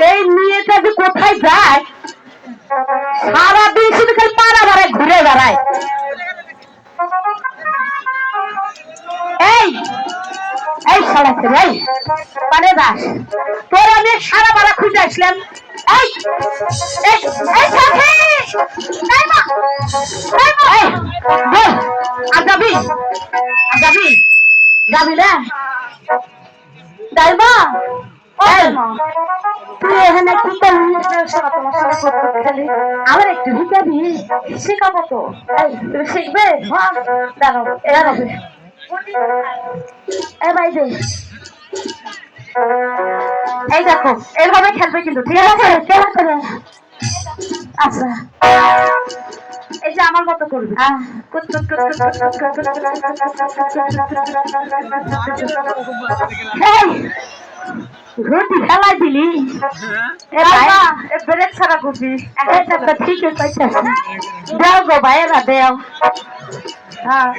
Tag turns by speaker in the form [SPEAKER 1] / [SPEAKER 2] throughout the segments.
[SPEAKER 1] এই মেয়েটা যে কোথায় যায় সারাদিন শুধু খালি পাড়া বেড়ায় ঘুরে বেড়ায়। এই এই সারাছে ভাই পারে দাস তোর আমি সারা বেড়া খুঁজে আসলাম। এই এই এই সাথে এই মা এই বল আর যাবি যাবি যাবি না যাইবা? তুই এখানে কি করবি? আমার একটু শিখাবি? শেখাবো তো। তুমি শিখবে? দাঁড়াও এরা হবে এ ভাই দে। এই দেখো এইভাবে খেলবে কিন্তু, ঠিক আছে? কেমন করে? আচ্ছা এই যে আমার মতো করবি। রুটি ফেলাই দিলি ব্রেক ছাড়া করবি। ঠিক আছে দেও গো ভাইয়েরা দেও। হ্যাঁ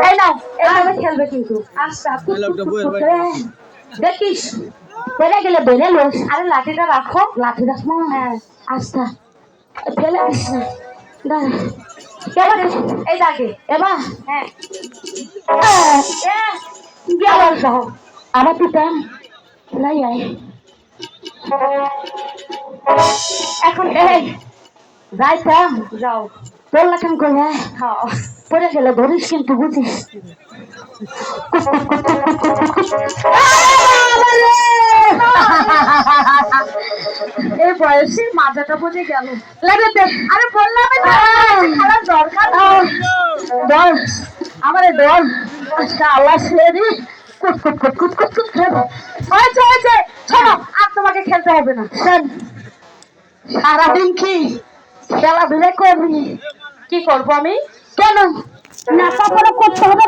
[SPEAKER 1] এই নাও এভাবে খেলবে কিন্তু। আচ্ছা দেখিস ফেলে গেলে বেড়ে লোস। আরে লাঠিটা রাখো। লাঠি রাখ না? হ্যাঁ আচ্ছা ফেলে দিস না। কেমন এই দাগে এবার? হ্যাঁ আমার পিতা নাই এখন যাইতাম। যাও তোর কেন করে পরে গেলে ধরিস কিন্তু বুঝিস। এই বয়সে মাজাটা বুঝে গেল। আরে বললাম খেলার দরকার দল আমার দল আল্লাহ ছেড়ে আর তোমাকে খেলতে হবে না। সারাদিন কি খেলাধুলা করবি? কি করবো আমি? কেন না করতে হবে?